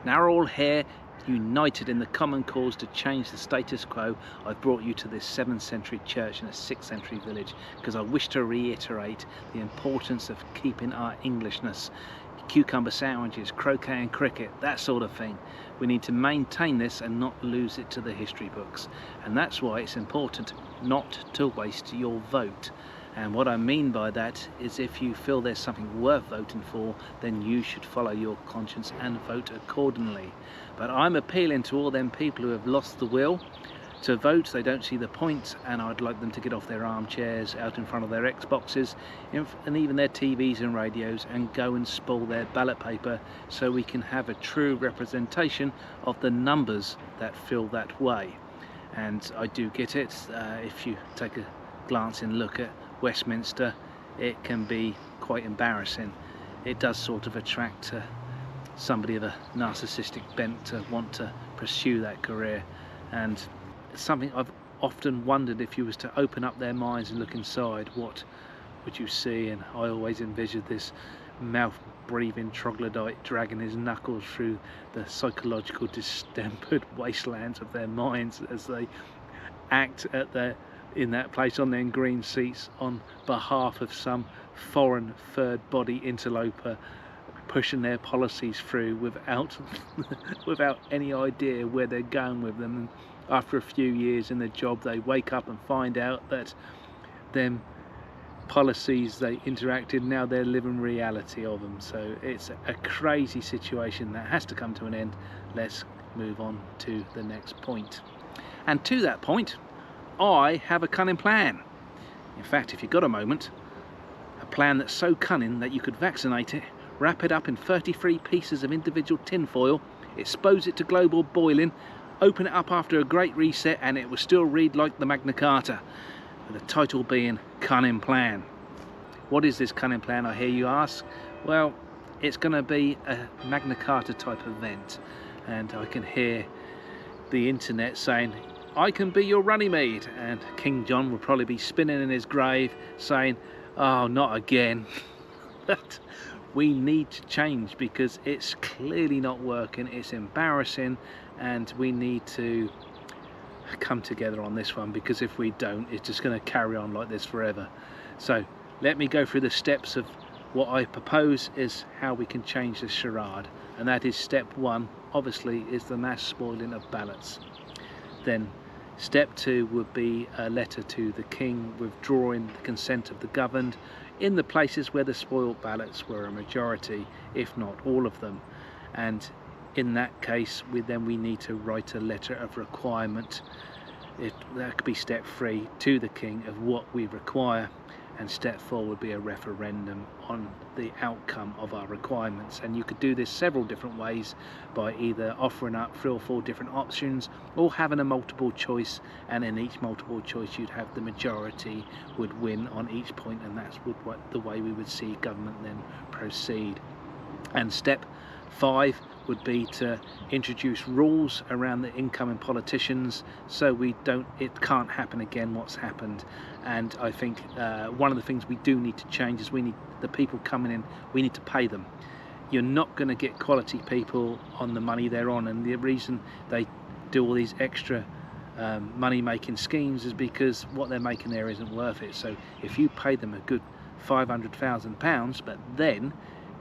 Now we're all here, united in the common cause to change the status quo. I've brought you to this 7th century church in a 6th century village because I wish to reiterate the importance of keeping our Englishness. Cucumber sandwiches, croquet and cricket, that sort of thing. We need to maintain this and not lose it to the history books. And that's why it's important not to waste your vote. And what I mean by that is if you feel there's something worth voting for, then you should follow your conscience and vote accordingly. But I'm appealing to all them people who have lost the will to vote. They don't see the point, and I'd like them to get off their armchairs, out in front of their Xboxes and even their TVs and radios, and go and spoil their ballot paper so we can have a true representation of the numbers that feel that way. And I do get it. If you take a glancing look at Westminster, it can be quite embarrassing. It does sort of attract somebody of a narcissistic bent to want to pursue that career, and it's something I've often wondered, if you was to open up their minds and look inside, what would you see? And I always envisioned this mouth-breathing troglodyte dragging his knuckles through the psychological distempered wastelands of their minds as they act in that place on their green seats on behalf of some foreign third body interloper, pushing their policies through without any idea where they're going with them. And after a few years in the job, they wake up and find out that them policies they interacted, now they're living reality of them. So it's a crazy situation that has to come to an end. Let's move on to the next point. And to that point, I have a cunning plan. In fact, if you've got a moment, a plan that's so cunning that you could vaccinate it, wrap it up in 33 pieces of individual tinfoil, expose it to global boiling, open it up after a great reset, and it will still read like the Magna Carta, with the title being Cunning Plan. What is this cunning plan, I hear you ask? Well, it's going to be a Magna Carta type event, and I can hear the internet saying, I can be your Runnymede, and King John will probably be spinning in his grave saying, oh, not again. But we need to change because it's clearly not working, it's embarrassing, and we need to come together on this one, because if we don't, it's just going to carry on like this forever. So let me go through the steps of what I propose is how we can change this charade, and that is step 1, obviously, is the mass spoiling of ballots. Then step 2 would be a letter to the King withdrawing the consent of the governed in the places where the spoiled ballots were a majority, if not all of them. And in that case, we need to write a letter of requirement. That could be step 3, to the King of what we require. And step 4 would be a referendum on the outcome of our requirements. And you could do this several different ways, by either offering up 3 or 4 different options, or having a multiple choice, and in each multiple choice you'd have the majority would win on each point, and that's the way we would see government then proceed. And step 5 would be to introduce rules around the incoming politicians, so it can't happen again what's happened. And I think one of the things we do need to change is the people coming in, we need to pay them. You're not going to get quality people on the money they're on, and the reason they do all these extra money making schemes is because what they're making there isn't worth it. So if you pay them a good £500,000, but then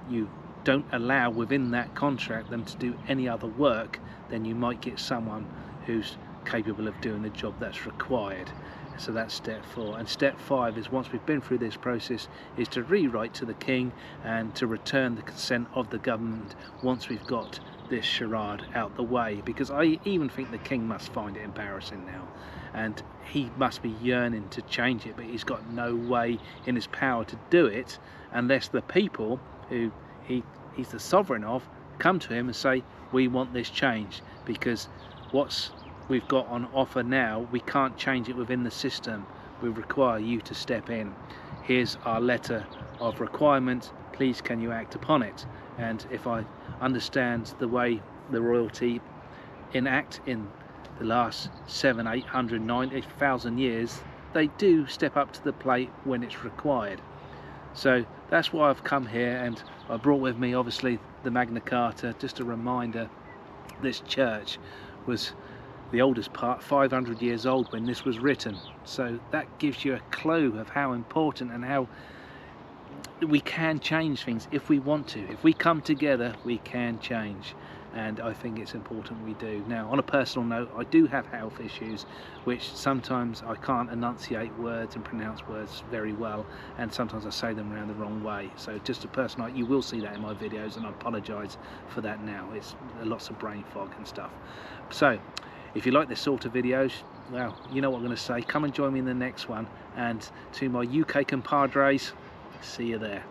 you don't allow within that contract them to do any other work, then you might get someone who's capable of doing the job that's required. So that's step 4. And step 5 is, once we've been through this process, is to rewrite to the King and to return the consent of the government once we've got this charade out the way, because I even think the King must find it embarrassing now, and he must be yearning to change it, but he's got no way in his power to do it unless the people who he's the sovereign of come to him and say, we want this changed, because what's we've got on offer now, we can't change it within the system. We require you to step in. Here's our letter of requirement, please can you act upon it? And if I understand the way the royalty enact in the last 700, 800, 9,000 years, they do step up to the plate when it's required. So that's why I've come here, and I brought with me obviously the Magna Carta, just a reminder this church was the oldest part 500 years old when this was written. So that gives you a clue of how important and how we can change things if we want to. If we come together, we can change, and I think it's important we do. Now, on a personal note, I do have health issues, which sometimes I can't enunciate words and pronounce words very well, and sometimes I say them around the wrong way. So just a personal note, you will see that in my videos, and I apologise for that now. It's lots of brain fog and stuff. So if you like this sort of videos, well, you know what I'm going to say. Come and join me in the next one, and to my UK compadres, see you there.